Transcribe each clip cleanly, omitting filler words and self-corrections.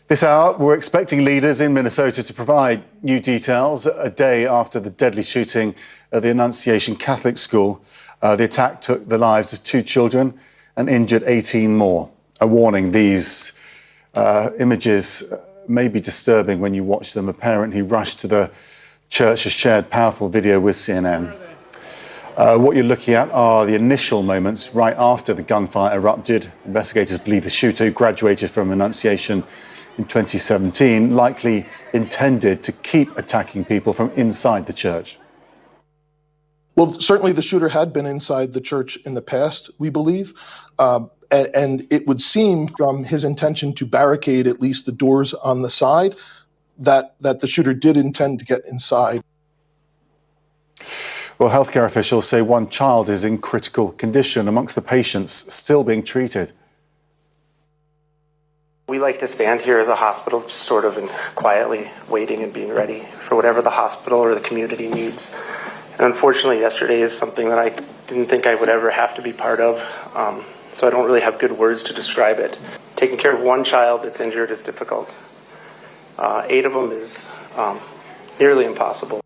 This hour, we're expecting leaders in Minnesota to provide new details a day after the deadly shooting at the Annunciation Catholic School. The attack took the lives of 2 children and injured 18 more. A warning, these images may be disturbing when you watch them. A parent who rushed to the church has shared powerful video with CNN. What you're looking at are the initial moments right after the gunfire erupted. Investigators believe the shooter, who graduated from Annunciation in 2017, likely intended to keep attacking people from inside the church. Well, certainly the shooter had been inside the church in the past, we believe. And it would seem from his intention to barricade at least the doors on the side that the shooter did intend to get inside. Well, healthcare officials say 1 child is in critical condition amongst the patients still being treated. We like to stand here as a hospital, just sort of quietly waiting and being ready for whatever the hospital or the community needs. And unfortunately, yesterday is something that I didn't think I would ever have to be part of, so I don't really have good words to describe it. Taking care of 1 child that's injured is difficult. 8 of them is nearly impossible.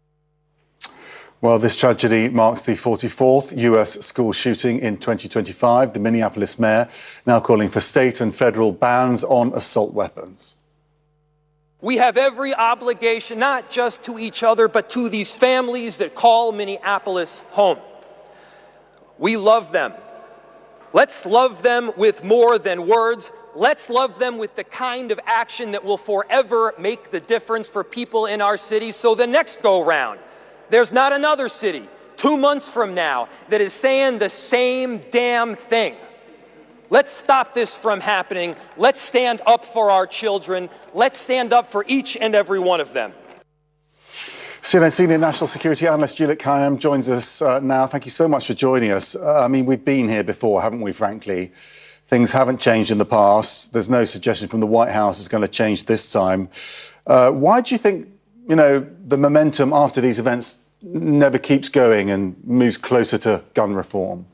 Well, this tragedy marks the 44th U.S. school shooting in 2025. The Minneapolis mayor now calling for state and federal bans on assault weapons. We have every obligation, not just to each other, but to these families that call Minneapolis home. We love them. Let's love them with more than words. Let's love them with the kind of action that will forever make the difference for people in our city. So the next go round, there's not another city 2 months from now that is saying the same damn thing. Let's stop this from happening. Let's stand up for our children. Let's stand up for each and every one of them. CNN senior national security analyst Juliet Kayyem joins us now. Thank you so much for joining us. I mean, we've been here before, haven't we, frankly? Things haven't changed in the past. There's no suggestion from the White House it's going to change this time. Why do you think, the momentum after these events never keeps going and moves closer to gun reform?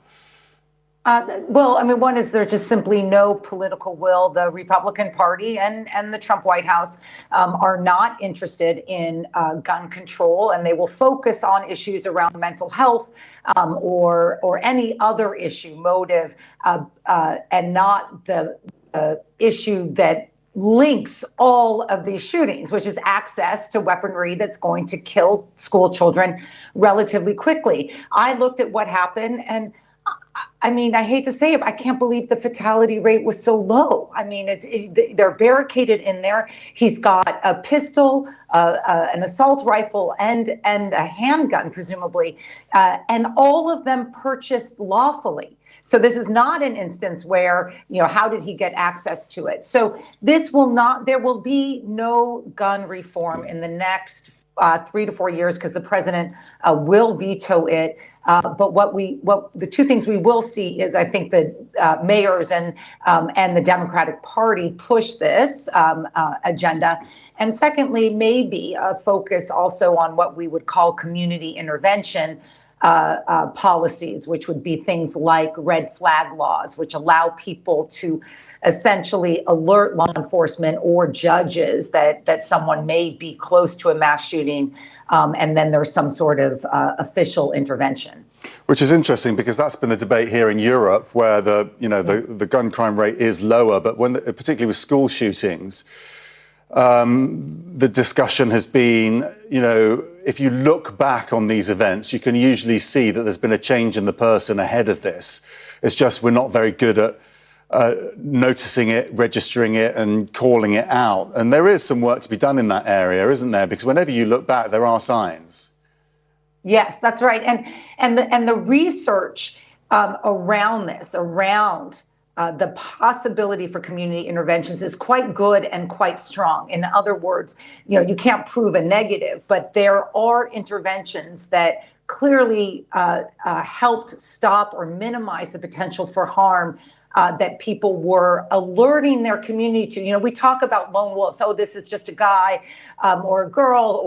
Well, I mean, one is there's just simply no political will. The Republican Party and the Trump White House are not interested in gun control, and they will focus on issues around mental health or any other issue, motive, and not the issue that links all of these shootings, which is access to weaponry that's going to kill school children relatively quickly. I looked at what happened, and I mean, I hate to say it, but I can't believe the fatality rate was so low. I mean, they're barricaded in there. He's got a pistol, an assault rifle, and a handgun, presumably, and all of them purchased lawfully. So this is not an instance where, how did he get access to it? So there will be no gun reform in the next 3 to 4 years because the president will veto it. But the 2 things we will see is, I think, the mayors and the Democratic Party push this agenda. And secondly, maybe a focus also on what we would call community intervention policies, which would be things like red flag laws, which allow people to essentially alert law enforcement or judges that someone may be close to a mass shooting, and then there's some sort of official intervention. Which is interesting because that's been the debate here in Europe, where the gun crime rate is lower, but particularly with school shootings, the discussion has been, if you look back on these events, you can usually see that there's been a change in the person ahead of this. It's just we're not very good at noticing it, registering it, and calling it out. And there is some work to be done in that area, isn't there? Because whenever you look back, there are signs. Yes, that's right. And the research around this, the possibility for community interventions is quite good and quite strong. In other words, you can't prove a negative, but there are interventions that clearly helped stop or minimize the potential for harm that people were alerting their community to. You know, we talk about lone wolves. Oh, this is just a guy or a girl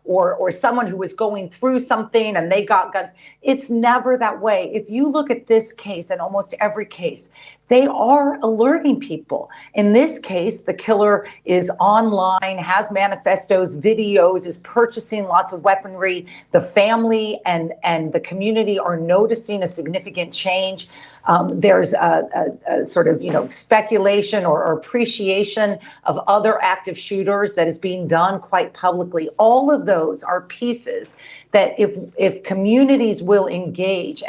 or someone who was going through something and they got guns. It's never that way. If you look at this case and almost every case, they are alerting people. In this case, the killer is online, has manifestos, videos, is purchasing lots of weaponry. The family and the community are noticing a significant change. There's a sort of, speculation or appreciation of other active shooters that is being done quite publicly. All of those are pieces that if communities will engage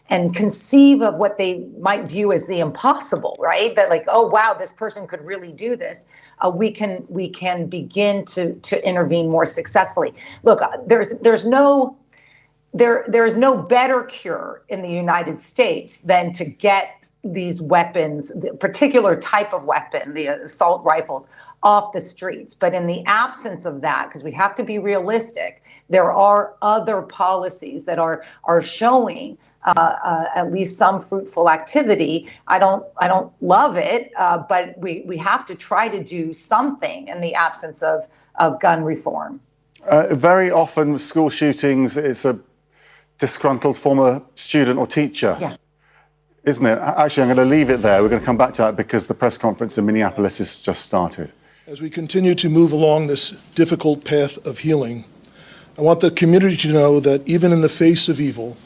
and conceive of what they might view as the impossible, right? That like, oh, wow, this person could really do this. We can begin to intervene more successfully. Look, there's no better cure in the United States than to get these weapons, the particular type of weapon, the assault rifles, off the streets. But in the absence of that, because we have to be realistic, there are other policies that are showing at least some fruitful activity. I don't love it, but we have to try to do something in the absence of gun reform. Very often, school shootings, it's a disgruntled former student or teacher. Yeah. Isn't it? Actually, I'm going to leave it there. We're going to come back to that because the press conference in Minneapolis has just started. As we continue to move along this difficult path of healing, I want the community to know that even in the face of evil,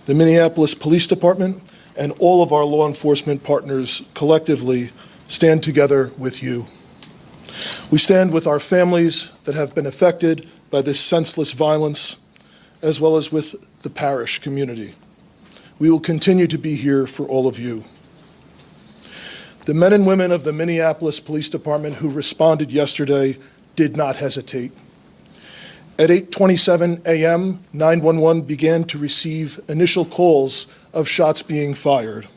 the Minneapolis Police Department and all of our law enforcement partners collectively stand together with you. We stand with our families that have been affected by this senseless violence, as well as with the parish community. We will continue to be here for all of you. The men and women of the Minneapolis Police Department who responded yesterday did not hesitate. At 8:27 a.m., 911 began to receive initial calls of shots being fired.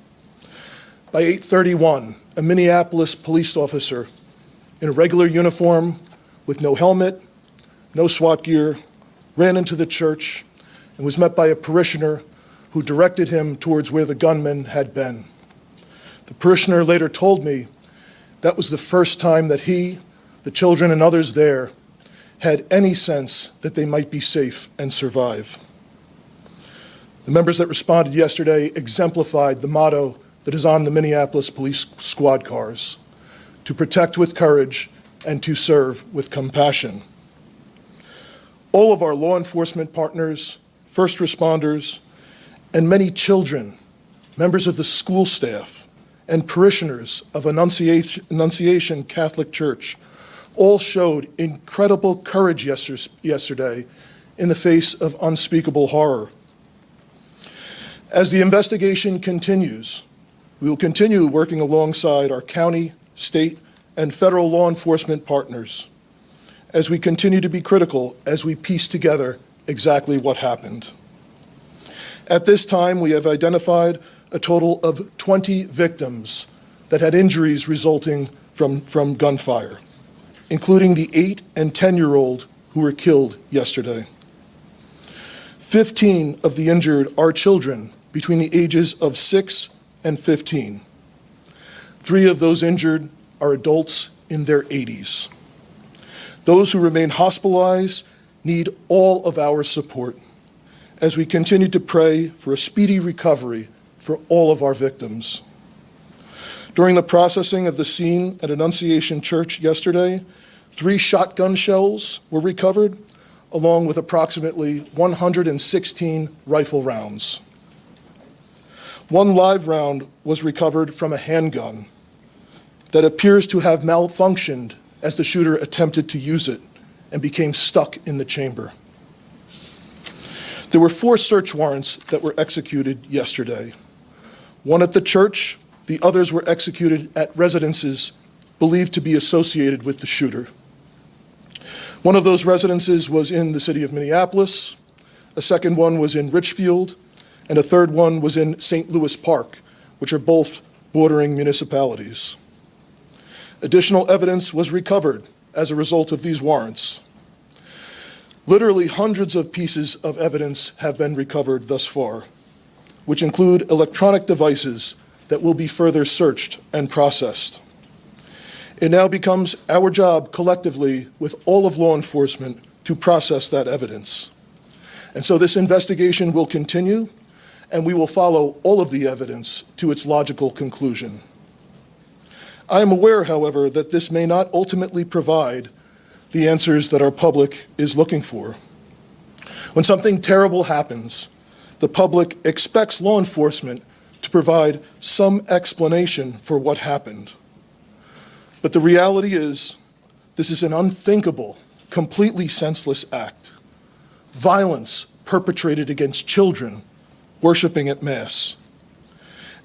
By 8:31, a Minneapolis police officer in a regular uniform with no helmet, no SWAT gear, ran into the church and was met by a parishioner who directed him towards where the gunman had been. The parishioner later told me that was the first time that he, the children and others there, had any sense that they might be safe and survive. The members that responded yesterday exemplified the motto that is on the Minneapolis police squad cars: to protect with courage and to serve with compassion. All of our law enforcement partners, first responders, and many children, members of the school staff, and parishioners of Annunciation Catholic Church all showed incredible courage yesterday in the face of unspeakable horror. As the investigation continues, we will continue working alongside our county, state, and federal law enforcement partners as we continue to be critical as we piece together exactly what happened. At this time, we have identified a total of 20 victims that had injuries resulting from gunfire, including the 8 and 10-year-old who were killed yesterday. 15 of the injured are children between the ages of 6 and 15. 3 of those injured are adults in their 80s. Those who remain hospitalized need all of our support as we continue to pray for a speedy recovery for all of our victims. During the processing of the scene at Annunciation Church yesterday, 3 shotgun shells were recovered, along with approximately 116 rifle rounds. 1 live round was recovered from a handgun that appears to have malfunctioned as the shooter attempted to use it and became stuck in the chamber. There were 4 search warrants that were executed yesterday. 1 at the church, the others were executed at residences believed to be associated with the shooter. One of those residences was in the city of Minneapolis, a second one was in Richfield, and a third one was in St. Louis Park, which are both bordering municipalities. Additional evidence was recovered as a result of these warrants. Literally hundreds of pieces of evidence have been recovered thus far, which include electronic devices that will be further searched and processed. It now becomes our job collectively with all of law enforcement to process that evidence. And so this investigation will continue, and we will follow all of the evidence to its logical conclusion. I am aware, however, that this may not ultimately provide the answers that our public is looking for. When something terrible happens, the public expects law enforcement to provide some explanation for what happened. But the reality is, this is an unthinkable, completely senseless act. Violence perpetrated against children worshiping at Mass.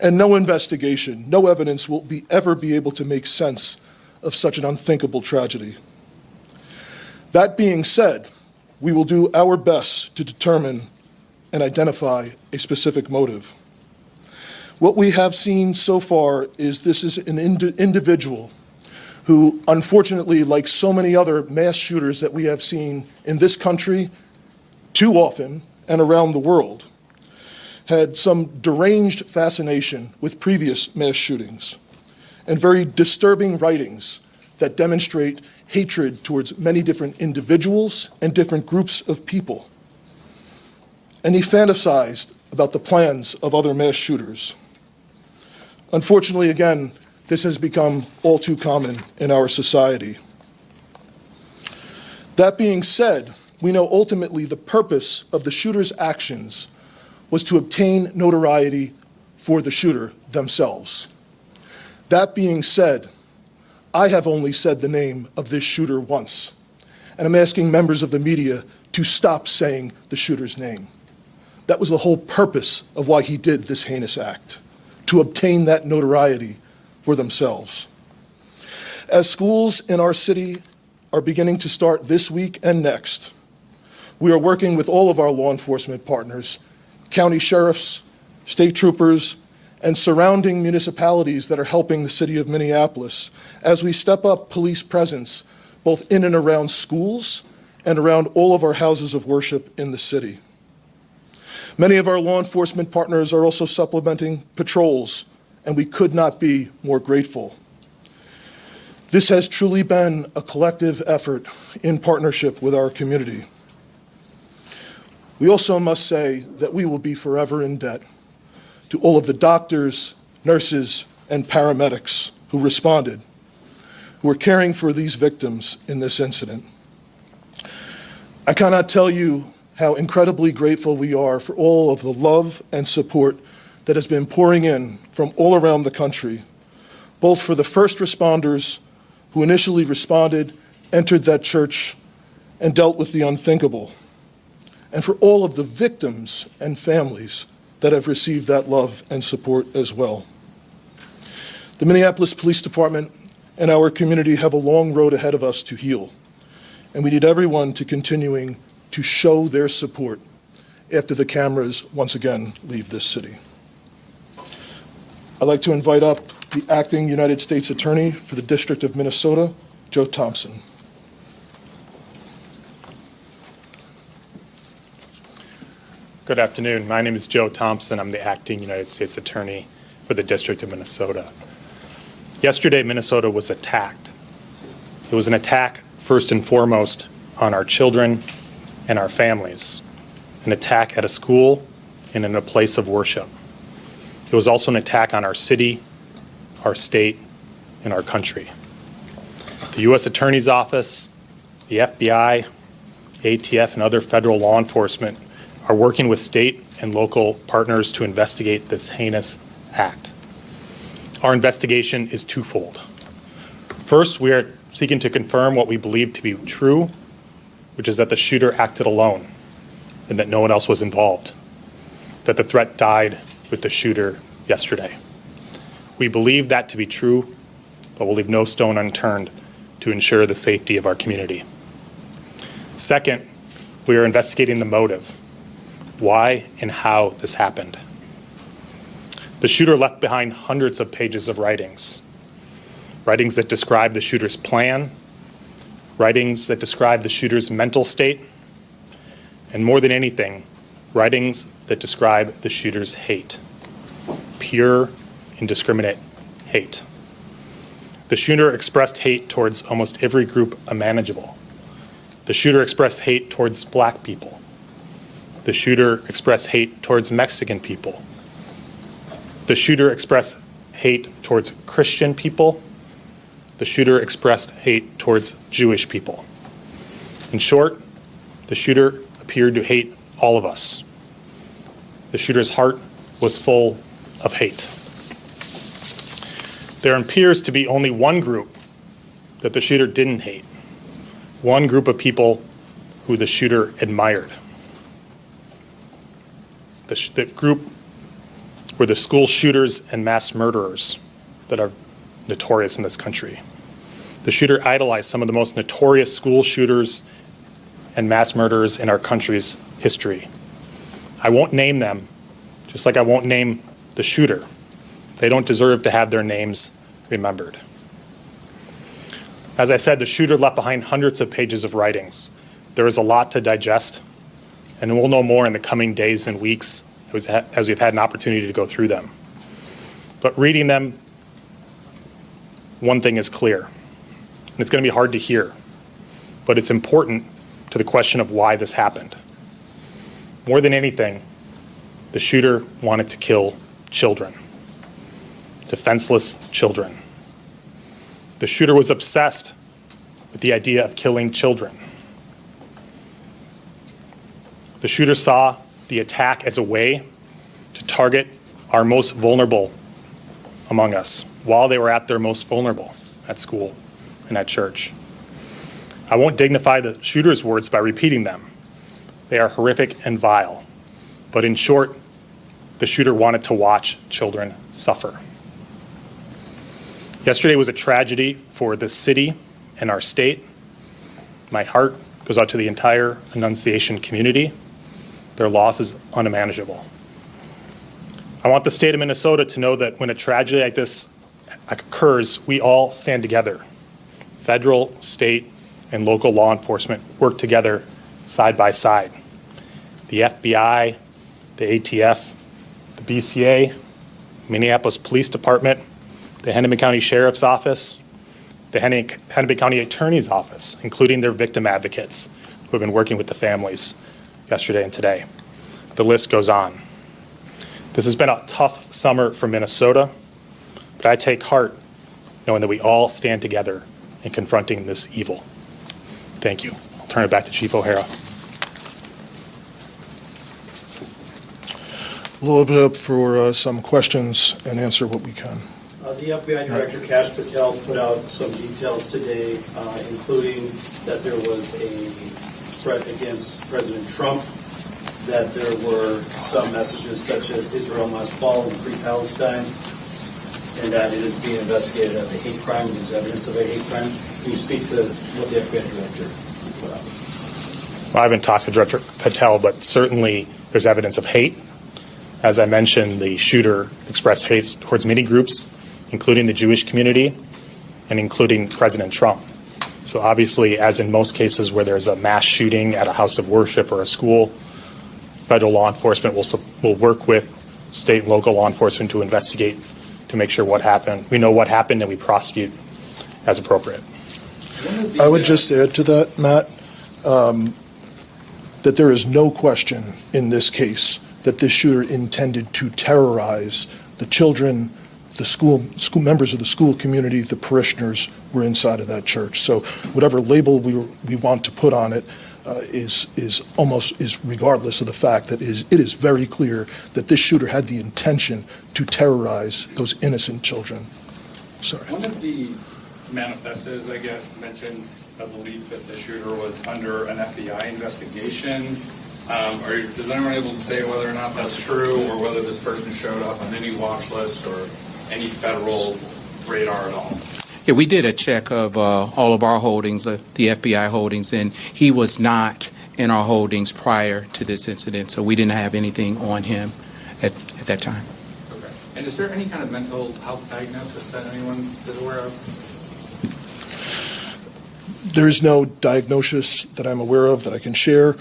And no investigation, no evidence will ever be able to make sense of such an unthinkable tragedy. That being said, we will do our best to determine and identify a specific motive. What we have seen so far is this is an individual who, unfortunately, like so many other mass shooters that we have seen in this country too often and around the world, had some deranged fascination with previous mass shootings and very disturbing writings that demonstrate hatred towards many different individuals and different groups of people. And he fantasized about the plans of other mass shooters. Unfortunately, again, this has become all too common in our society. That being said, we know ultimately the purpose of the shooter's actions was to obtain notoriety for the shooter themselves. That being said, I have only said the name of this shooter once, and I'm asking members of the media to stop saying the shooter's name. That was the whole purpose of why he did this heinous act, to obtain that notoriety for themselves. As schools in our city are beginning to start this week and next, we are working with all of our law enforcement partners, county sheriffs, state troopers, and surrounding municipalities that are helping the city of Minneapolis as we step up police presence both in and around schools and around all of our houses of worship in the city. Many of our law enforcement partners are also supplementing patrols, and we could not be more grateful. This has truly been a collective effort in partnership with our community. We also must say that we will be forever in debt to all of the doctors, nurses, and paramedics who responded, who are caring for these victims in this incident. I cannot tell you how incredibly grateful we are for all of the love and support that has been pouring in from all around the country, both for the first responders who initially responded, entered that church, and dealt with the unthinkable, and for all of the victims and families that have received that love and support as well. The Minneapolis Police Department and our community have a long road ahead of us to heal, and we need everyone to continuing to show their support after the cameras once again leave this city. I'd like to invite up the Acting United States Attorney for the District of Minnesota, Joe Thompson. Good afternoon. My name is Joe Thompson. I'm the Acting United States Attorney for the District of Minnesota. Yesterday, Minnesota was attacked. It was an attack, first and foremost, on our children and our families, an attack at a school and in a place of worship. It was also an attack on our city, our state, and our country. The U.S. Attorney's Office, the FBI, ATF, and other federal law enforcement are working with state and local partners to investigate this heinous act. Our investigation is twofold. First, we are seeking to confirm what we believe to be true, which is that the shooter acted alone and that no one else was involved, that the threat died with the shooter yesterday. We believe that to be true, but we'll leave no stone unturned to ensure the safety of our community. Second, we are investigating the motive, why and how this happened. The shooter left behind hundreds of pages of writings that describe the shooter's plan, writings that describe the shooter's mental state, and more than anything, writings that describe the shooter's hate. Pure, indiscriminate hate. The shooter expressed hate towards almost every group imaginable. The shooter expressed hate towards black people. The shooter expressed hate towards Mexican people. The shooter expressed hate towards Christian people. The shooter expressed hate towards Jewish people. In short, the shooter appeared to hate all of us. The shooter's heart was full of hate. There appears to be only one group that the shooter didn't hate, one group of people who the shooter admired. The group were the school shooters and mass murderers that are notorious in this country. The shooter idolized some of the most notorious school shooters and mass murderers in our country's history. I won't name them, just like I won't name the shooter. They don't deserve to have their names remembered. As I said, the shooter left behind hundreds of pages of writings. There is a lot to digest, and we'll know more in the coming days and weeks as we've had an opportunity to go through them. But reading them, one thing is clear, and it's going to be hard to hear, but it's important to the question of why this happened. More than anything, the shooter wanted to kill children, defenseless children. The shooter was obsessed with the idea of killing children. The shooter saw the attack as a way to target our most vulnerable among us while they were at their most vulnerable at school and at church. I won't dignify the shooter's words by repeating them. They are horrific and vile. But in short, the shooter wanted to watch children suffer. Yesterday was a tragedy for the city and our state. My heart goes out to the entire Annunciation community. Their loss is unimaginable. I want the state of Minnesota to know that when a tragedy like this occurs, we all stand together. Federal, state, and local law enforcement work together side by side. The FBI, the ATF, the BCA, Minneapolis Police Department, the Hennepin County Sheriff's Office, the Hennepin County Attorney's Office, including their victim advocates who have been working with the families yesterday and today. The list goes on. This has been a tough summer for Minnesota, but I take heart knowing that we all stand together in confronting this evil. Thank you. I'll turn it back to Chief O'Hara. We'll open it up for some questions and answer what we can. The FBI Director Kash Patel put out some details today, including that there was a threat against President Trump, that there were some messages such as Israel must fall and free Palestine, and that it is being investigated as a hate crime. There's evidence of a hate crime. Can you speak to what the FBI Director put out? Well, I haven't talked to Director Patel, but certainly there's evidence of hate. As I mentioned, the shooter expressed hate towards many groups, including the Jewish community and including President Trump. So obviously, as in most cases where there's a mass shooting at a house of worship or a school, federal law enforcement will work with state and local law enforcement to investigate to make sure what happened. We know what happened and we prosecute as appropriate. I would just add to that, Matt, that there is no question in this case that this shooter intended to terrorize the children, the school members of the school community, the parishioners were inside of that church. So whatever label we want to put on it is regardless of the fact that it is very clear that this shooter had the intention to terrorize those innocent children. Sorry. One of the manifestos, I guess, mentions a belief that the shooter was under an FBI investigation. Is anyone able to say whether or not that's true, or whether this person showed up on any watch list or any federal radar at all? Yeah, we did a check of all of our holdings, the FBI holdings, and he was not in our holdings prior to this incident, so we didn't have anything on him at that time. Okay. And is there any kind of mental health diagnosis that anyone is aware of? There is no diagnosis that I'm aware of that I can share.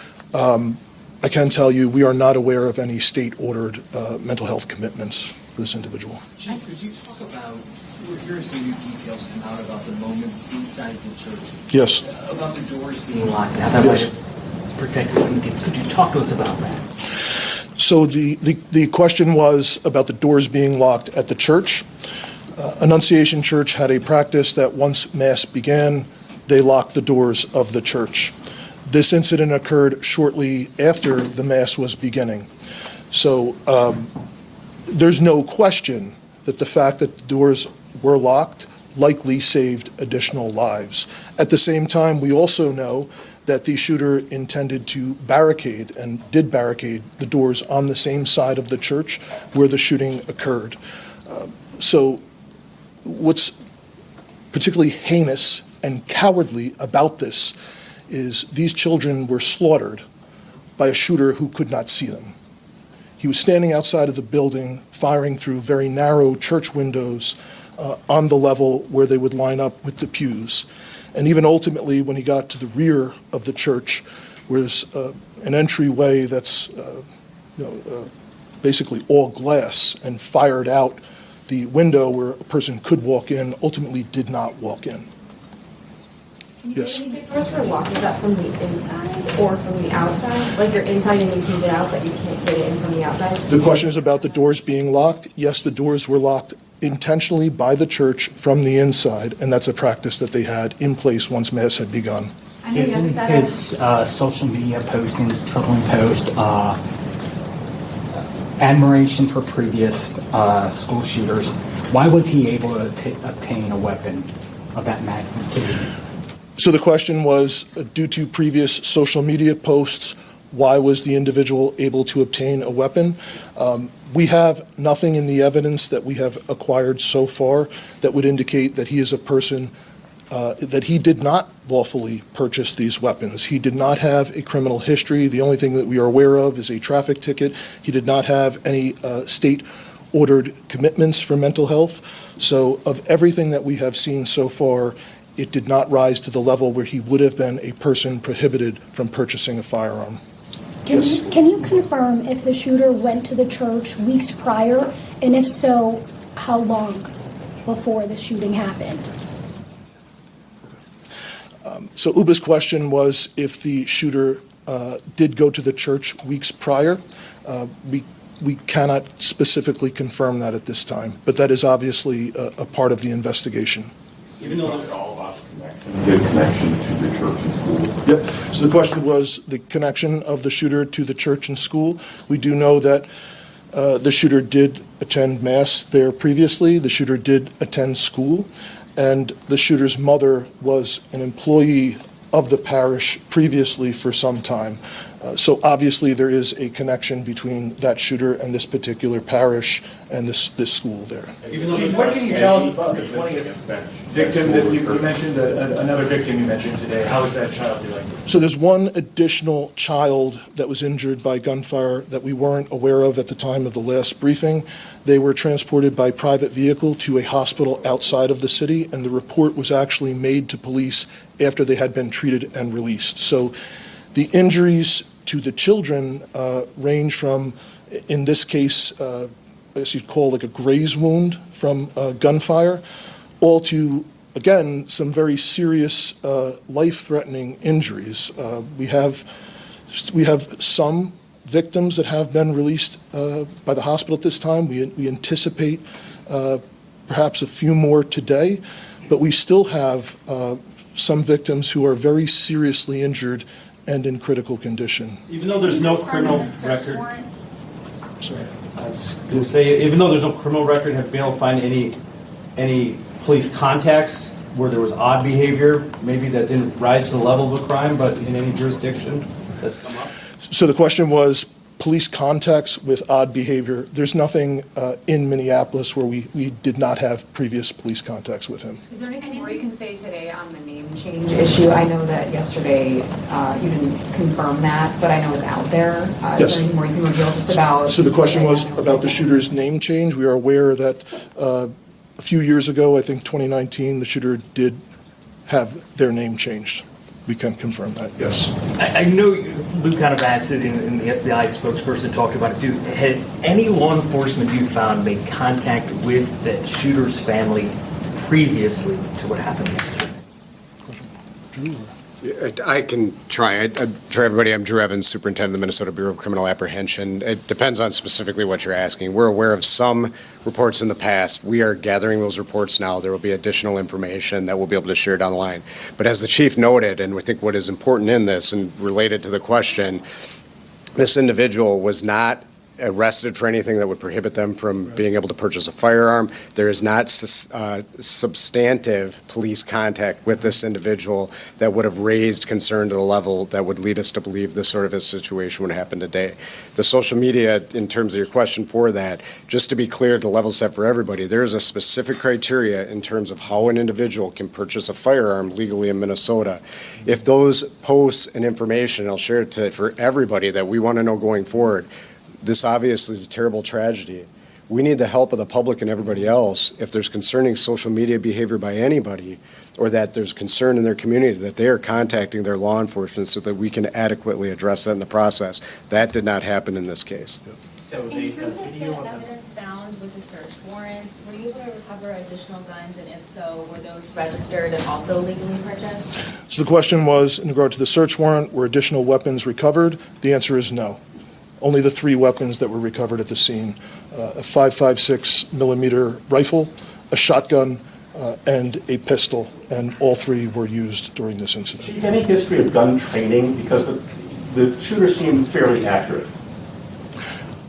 I can tell you we are not aware of any state-ordered mental health commitments this individual. Chief, could you talk about, we're hearing some new details come out about the moments inside the church. Yes. About the doors being locked, and how that might have protected some kids. Could you talk to us about that? So the question was about the doors being locked at the church. Annunciation Church had a practice that once Mass began, they locked the doors of the church. This incident occurred shortly after the Mass was beginning. So there's no question that the fact that the doors were locked likely saved additional lives. At the same time, we also know that the shooter intended to barricade and did barricade the doors on the same side of the church where the shooting occurred. So what's particularly heinous and cowardly about this is these children were slaughtered by a shooter who could not see them. He was standing outside of the building, firing through very narrow church windows on the level where they would line up with the pews. And even ultimately, when he got to the rear of the church, was an entryway that's basically all glass, and fired out the window where a person could walk in, ultimately did not walk in. Yes. When you say doors were locked, is that from the inside or from the outside? Like you're inside and you can get out, but you can't get in from the outside? The question is about the doors being locked. Yes, the doors were locked intentionally by the church from the inside, and that's a practice that they had in place once Mass had begun. Given his social media postings, troubling post, admiration for previous school shooters, why was he able to obtain a weapon of that magnitude? So the question was, due to previous social media posts, why was the individual able to obtain a weapon? We have nothing in the evidence that we have acquired so far that would indicate that he is a person that he did not lawfully purchase these weapons. He did not have a criminal history. The only thing that we are aware of is a traffic ticket. He did not have any state-ordered commitments for mental health. So of everything that we have seen so far, it did not rise to the level where he would have been a person prohibited from purchasing a firearm. Can you confirm if the shooter went to the church weeks prior, and if so, how long before the shooting happened? So Uba's question was if the shooter did go to the church weeks prior. We cannot specifically confirm that at this time, but that is obviously a part of the investigation. Even though it's all about his connection to the church and school. Yep. So the question was the connection of the shooter to the church and school. We do know that the shooter did attend Mass there previously. The shooter did attend school. And the shooter's mother was an employee of the parish previously for some time. So obviously there is a connection between that shooter and this particular parish and this school there. Chief, what can you tell us about the 20th victim that you mentioned, another victim you mentioned today? How is that child doing? So there's one additional child that was injured by gunfire that we weren't aware of at the time of the last briefing. They were transported by private vehicle to a hospital outside of the city, and the report was actually made to police after they had been treated and released. So the injuries to the children range from, in this case, as you'd call like a graze wound from gunfire, all to, again, some very serious life-threatening injuries. We have some victims that have been released by the hospital at this time. We anticipate perhaps a few more today, but we still have some victims who are very seriously injured and in critical condition. Even though there's no criminal record, Sorry. I was going to say, even though there's no criminal record, have been able to find any police contacts where there was odd behavior, maybe that didn't rise to the level of a crime, but in any jurisdiction that's come up? So the question was police contacts with odd behavior. There's nothing in Minneapolis where we did not have previous police contacts with him. Is there anything more you can say today on the name change issue? I know that yesterday you didn't confirm that, but I know it's out there. Yes. Is there anything more you can reveal just about... So the question was about the shooter's name change. We are aware that a few years ago, I think 2019, the shooter did have their name changed. We can confirm that, yes. I know Lou kind of asked it, and the FBI spokesperson talked about it too. Had any law enforcement you found made contact with the shooter's family previously to what happened yesterday? I can try. For everybody, I'm Drew Evans, Superintendent of the Minnesota Bureau of Criminal Apprehension. It depends on specifically what you're asking. We're aware of some reports in the past. We are gathering those reports now. There will be additional information that we'll be able to share down the line. But as the chief noted, and I think what is important in this and related to the question, this individual was not arrested for anything that would prohibit them from being able to purchase a firearm. There is not substantive police contact with this individual that would have raised concern to the level that would lead us to believe this sort of a situation would happen today. The social media, in terms of your question for that, just to be clear, the level set for everybody, there is a specific criteria in terms of how an individual can purchase a firearm legally in Minnesota. If those posts and information, I'll share it for everybody that we want to know going forward, this obviously is a terrible tragedy. We need the help of the public and everybody else if there's concerning social media behavior by anybody or that there's concern in their community that they are contacting their law enforcement so that we can adequately address that in the process. That did not happen in this case. So in terms of the evidence found with the search warrants, were you able to recover additional guns, and if so, were those registered and also legally purchased? So the question was, in regard to the search warrant, were additional weapons recovered? The answer is no. Only the 3 weapons that were recovered at the scene, a .556 millimeter rifle, a shotgun, and a pistol, and all 3 were used during this incident. Chief, any history of gun training? Because the shooter seemed fairly accurate.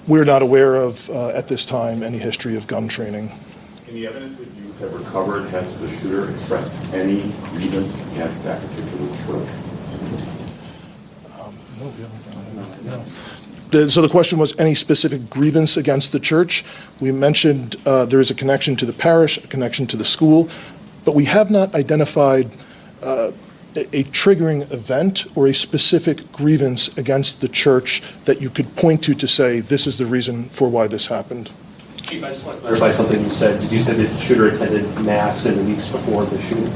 We're not aware of, at this time, any history of gun training. In the evidence that you have recovered, has the shooter expressed any grievance against that particular church? No, we haven't found that. No. So the question was any specific grievance against the church. We mentioned there is a connection to the parish, a connection to the school, but we have not identified a triggering event or a specific grievance against the church that you could point to say this is the reason for why this happened. Chief, I just want to clarify something you said. Did you say that the shooter attended Mass in the weeks before the shooting?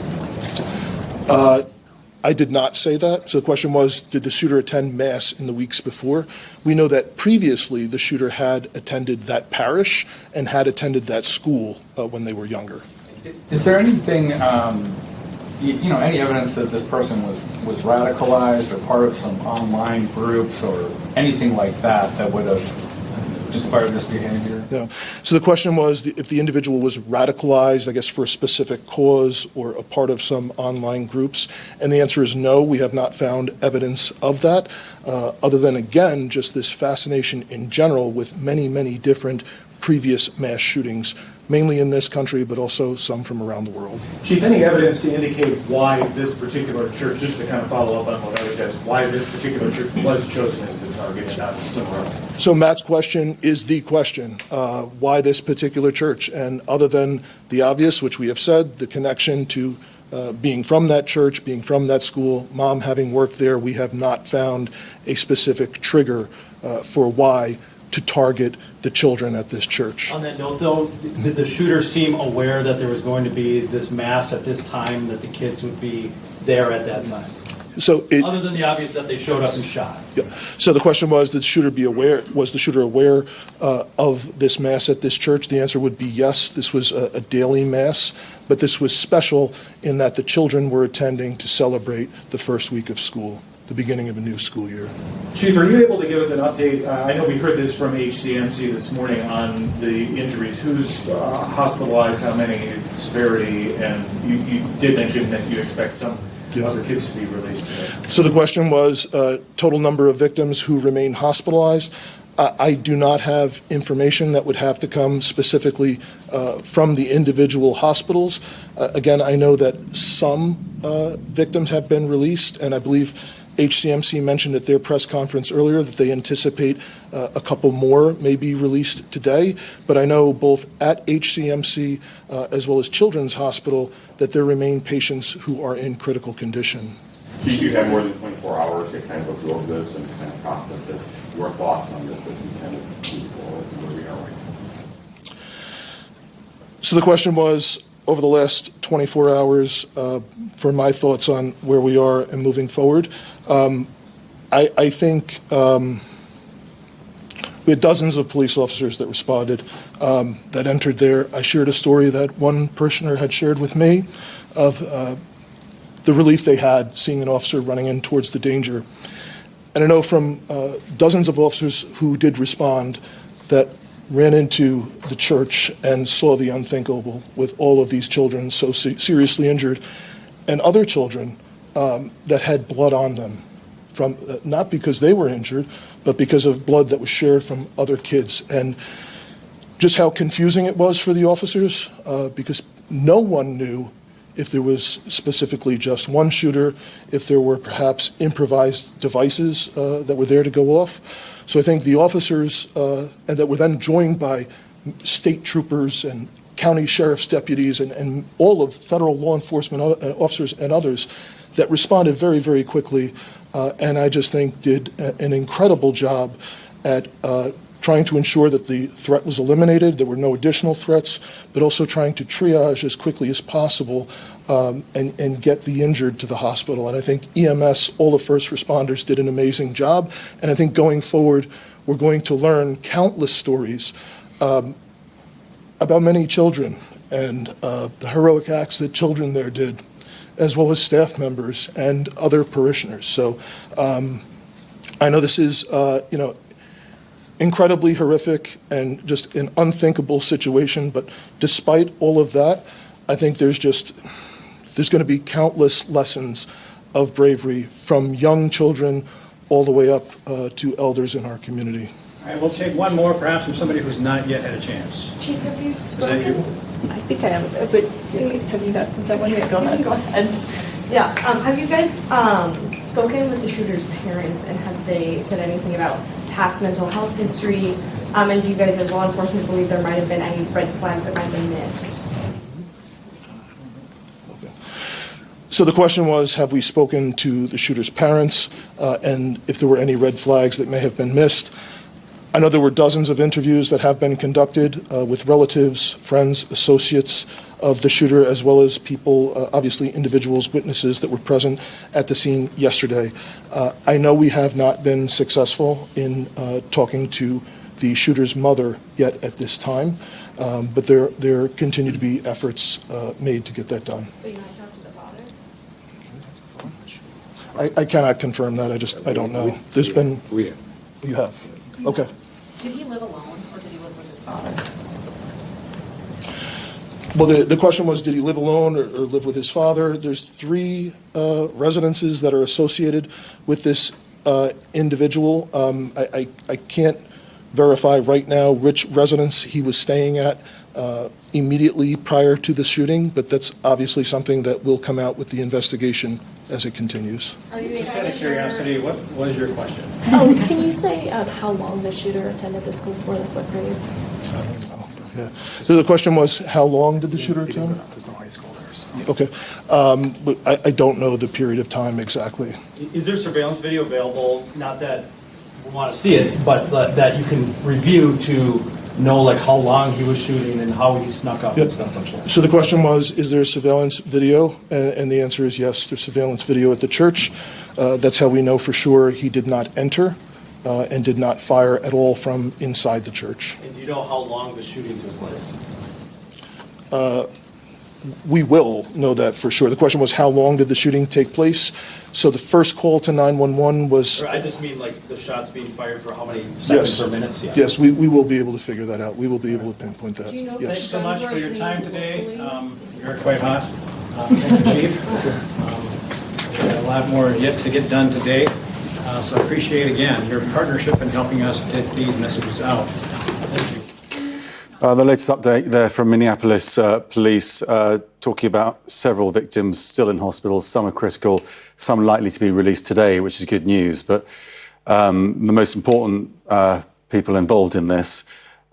I did not say that. So the question was, did the shooter attend Mass in the weeks before? We know that previously the shooter had attended that parish and had attended that school when they were younger. Is there anything, any evidence that this person was radicalized or part of some online groups or anything like that would have inspired this behavior? No. So the question was if the individual was radicalized, I guess, for a specific cause or a part of some online groups. And the answer is no, we have not found evidence of that, other than, again, just this fascination in general with many, many different previous mass shootings, mainly in this country, but also some from around the world. Chief, any evidence to indicate why this particular church, just to kind of follow up on what I was asked, why this particular church was chosen as the target and not somewhere else? So Matt's question is the question, why this particular church? And other than the obvious, which we have said, the connection to being from that church, being from that school, mom having worked there, we have not found a specific trigger for why to target the children at this church. On that note, though, did the shooter seem aware that there was going to be this mass at this time, that the kids would be there at that time? So other than the obvious that they showed up and shot. Yeah. So the question was, was the shooter aware of this mass at this church? The answer would be yes. This was a daily mass, but this was special in that the children were attending to celebrate the first week of school, the beginning of a new school year. Chief, are you able to give us an update? I know we heard this from HCMC this morning on the injuries. Who's hospitalized, how many, severity, and you did mention that you expect some other kids to be released today. So the question was total number of victims who remain hospitalized. I do not have information that would have to come specifically from the individual hospitals. Again, I know that some victims have been released, and I believe HCMC mentioned at their press conference earlier that they anticipate a couple more may be released today. But I know both at HCMC as well as Children's Hospital that there remain patients who are in critical condition. Chief, you have more than 24 hours to kind of absorb this and kind of process this. Your thoughts on this as we kind of move forward where we are right now? So the question was, over the last 24 hours for my thoughts on where we are and moving forward. I think we had dozens of police officers that responded, that entered there. I shared a story that one parishioner had shared with me of the relief they had seeing an officer running in towards the danger. And I know from dozens of officers who did respond that ran into the church and saw the unthinkable with all of these children so seriously injured, and other children that had blood on them, from not because they were injured, but because of blood that was shared from other kids. And just how confusing it was for the officers, because no one knew if there was specifically just one shooter, if there were perhaps improvised devices that were there to go off. So I think the officers, and that were then joined by state troopers and county sheriff's deputies and all of federal law enforcement officers and others that responded very, very quickly, and I just think did an incredible job at trying to ensure that the threat was eliminated, there were no additional threats, but also trying to triage as quickly as possible and get the injured to the hospital. And I think EMS, all the first responders, did an amazing job. And I think going forward, we're going to learn countless stories about many children and the heroic acts that children there did, as well as staff members and other parishioners. So I know this is, incredibly horrific and just an unthinkable situation, but despite all of that, I think there's going to be countless lessons of bravery from young children all the way up to elders in our community. All right, we'll take one more, perhaps from somebody who's not yet had a chance. Chief, have you Is that spoken? you? I think I am, but have you got that one? Yeah, go ahead. Yeah, have you guys spoken with the shooter's parents, and have they said anything about past mental health history? And do you guys as law enforcement believe there might have been any red flags that might have been missed? So the question was, have we spoken to the shooter's parents and if there were any red flags that may have been missed? I know there were dozens of interviews that have been conducted with relatives, friends, associates of the shooter, as well as people, obviously individuals, witnesses that were present at the scene yesterday. I know we have not been successful in talking to the shooter's mother yet at this time, but there continue to be efforts made to get that done. So you might talk to the father? I cannot confirm that. I don't know. There's been. You have. Okay. Did he live alone, or did he live with his father? Well, the question was, did he live alone or live with his father? There's 3 residences that are associated with this individual. I can't verify right now which residence he was staying at immediately prior to the shooting, but that's obviously something that will come out with the investigation as it continues. Just out of curiosity, what was your question? Can you say how long the shooter attended the school for, like what grades? I don't know. Yeah. So the question was, how long did the shooter attend? There's no high school there. So. Okay. But I don't know the period of time exactly. Is there surveillance video available? Not that we want to see it, but that you can review to know like how long he was shooting and how he snuck up and stuff like that. So the question was, is there surveillance video? And the answer is yes, there's surveillance video at the church. That's how we know for sure he did not enter and did not fire at all from inside the church. And do you know how long the shooting took place? We will know that for sure. The question was, how long did the shooting take place? So the first call to 911 was... Or I just mean like the shots being fired for how many seconds or minutes? Yeah. Yes, we will be able to figure that out. We will be able to pinpoint that. Do you know yes. Thanks so much for your time today. You're quite hot. Thank you, Chief. We got a lot more yet to get done today. So I appreciate, again, your partnership in helping us get these messages out. Thank you. The latest update there from Minneapolis police talking about several victims still in hospitals. Some are critical, some likely to be released today, which is good news. But the most important people involved in this,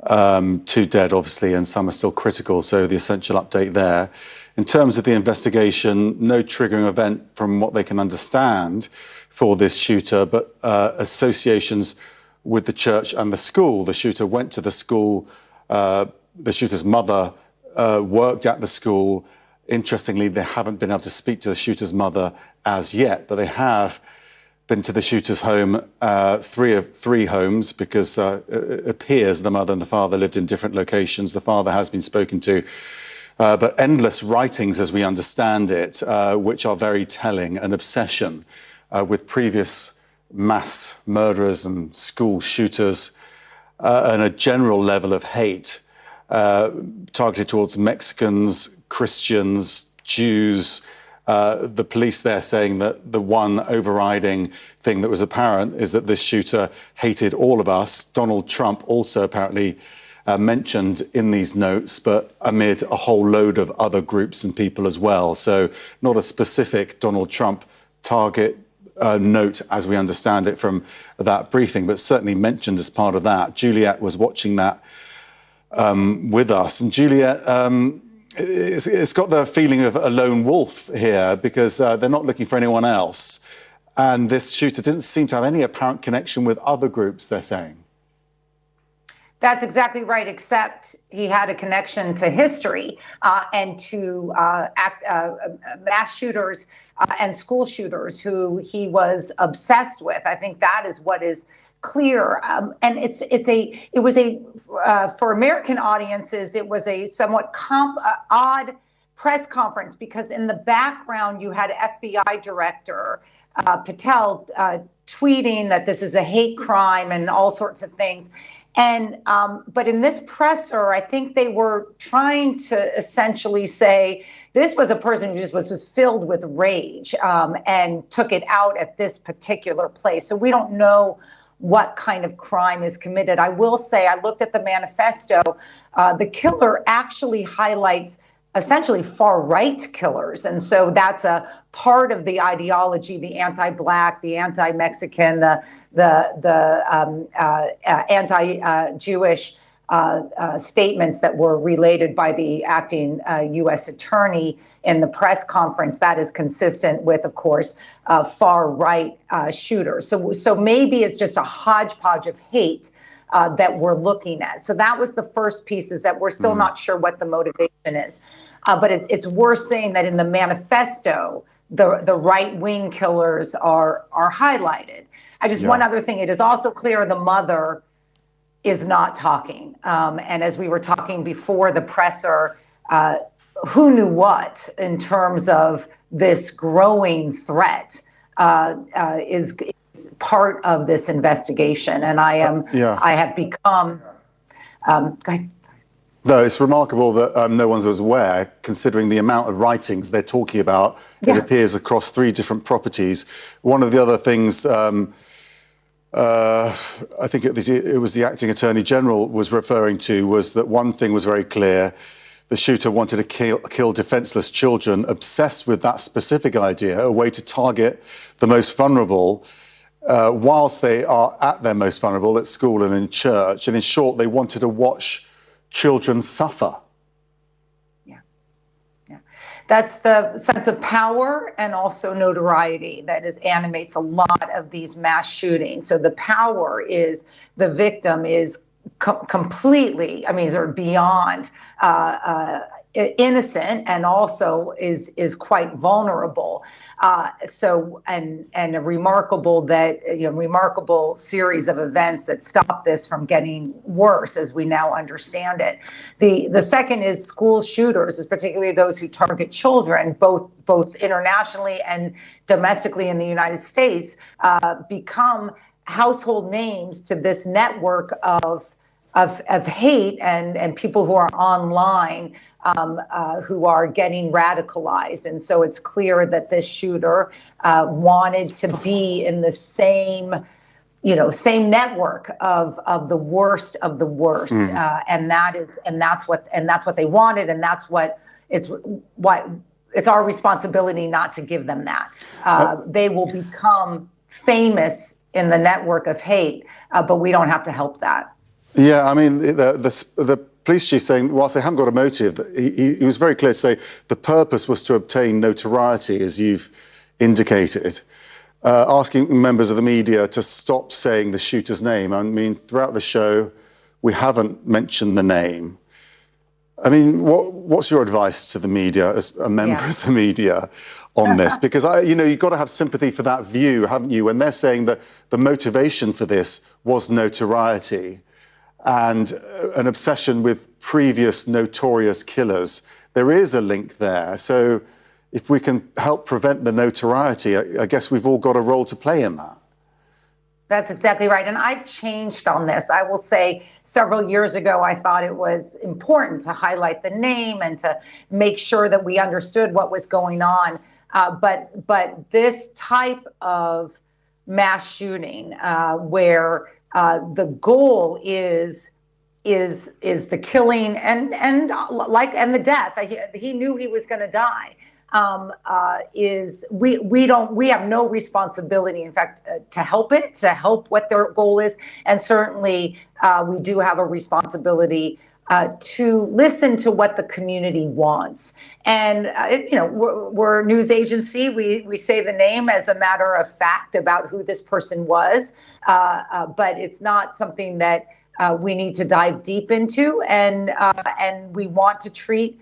2 dead, obviously, and some are still critical. So the essential update there. In terms of the investigation, no triggering event from what they can understand for this shooter, but associations with the church and the school. The shooter went to the school. The shooter's mother worked at the school Interestingly, they haven't been able to speak to the shooter's mother as yet, but they have been to the shooter's home, three homes, because it appears the mother and the father lived in different locations. The father has been spoken to. But endless writings, as we understand it, which are very telling, an obsession with previous mass murderers and school shooters, and a general level of hate targeted towards Mexicans, Christians, Jews. The police there saying that the one overriding thing that was apparent is that this shooter hated all of us. Donald Trump also apparently mentioned in these notes, but amid a whole load of other groups and people as well. So not a specific Donald Trump target note as we understand it from that briefing, but certainly mentioned as part of that. Juliet was watching that with us. And Juliet, it's got the feeling of a lone wolf here because they're not looking for anyone else. And this shooter didn't seem to have any apparent connection with other groups, they're saying. That's exactly right, except he had a connection to history and to mass shooters and school shooters who he was obsessed with. I think that is what is clear. And it was for American audiences, it was a somewhat odd press conference because in the background you had FBI Director Patel tweeting that this is a hate crime and all sorts of things. And but in this presser, I think they were trying to essentially say this was a person who just was filled with rage and took it out at this particular place. So we don't know what kind of crime is committed. I will say I looked at the manifesto. The killer actually highlights essentially far-right killers. And so that's a part of the ideology, the anti-Black, the anti-Mexican, the anti-Jewish statements that were related by the acting U.S. attorney in the press conference. That is consistent with, of course, far-right shooters. So maybe it's just a hodgepodge of hate that we're looking at. So that was the first piece, is that we're still not sure what the motivation is. But it's worth saying that in the manifesto, the right-wing killers are highlighted. One other thing, it is also clear the mother is not talking. And as we were talking before the presser, who knew what in terms of this growing threat is part of this investigation. And I have become, go ahead. No, it's remarkable that no one was aware, considering the amount of writings they're talking about. It appears across 3 different properties. One of the other things, I think it was the acting Attorney General was referring to, was that one thing was very clear. The shooter wanted to kill defenseless children, obsessed with that specific idea, a way to target the most vulnerable, whilst they are at their most vulnerable at school and in church. And in short, they wanted to watch children suffer. That's the sense of power and also notoriety that animates a lot of these mass shootings. So the power is the victim is completely, sort of beyond innocent, and also is quite vulnerable. And a remarkable series of events that stop this from getting worse as we now understand it. The second is school shooters, is particularly those who target children, both internationally and domestically in the United States, become household names to this network of hate and people who are online who are getting radicalized. And so it's clear that this shooter wanted to be in the same network of the worst of the worst. And that's what they wanted. And that's what it's our responsibility not to give them that. They will become famous in the network of hate, but we don't have to help that. Yeah, the police chief saying, whilst they haven't got a motive, he was very clear to say the purpose was to obtain notoriety, as you've indicated, asking members of the media to stop saying the shooter's name. Throughout the show, we haven't mentioned the name. I mean, what's your advice to the media as a member of the media on this? Because you've got to have sympathy for that view, haven't you? When they're saying that the motivation for this was notoriety and an obsession with previous notorious killers, there is a link there. So if we can help prevent the notoriety, I guess we've all got a role to play in that. That's exactly right. And I've changed on this. I will say several years ago, I thought it was important to highlight the name and to make sure that we understood what was going on. But this type of mass shooting where the goal is the killing and the death. He knew he was going to die. We have no responsibility, in fact, to help what their goal is. And certainly we do have a responsibility to listen to what the community wants. And, we're a news agency. We say the name as a matter of fact about who this person was. But it's not something that we need to dive deep into. And we want to treat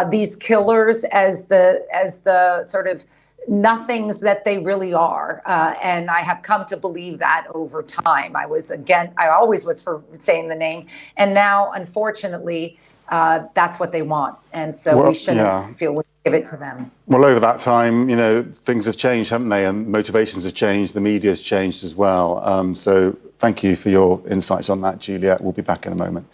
these killers as the sort of nothings that they really are. And I have come to believe that over time. I always was for saying the name. And now, unfortunately, that's what they want. And so we shouldn't feel we give it to them. Well, over that time, things have changed, haven't they? And motivations have changed. The media's changed as well. So thank you for your insights on that, Juliet. We'll be back in a moment.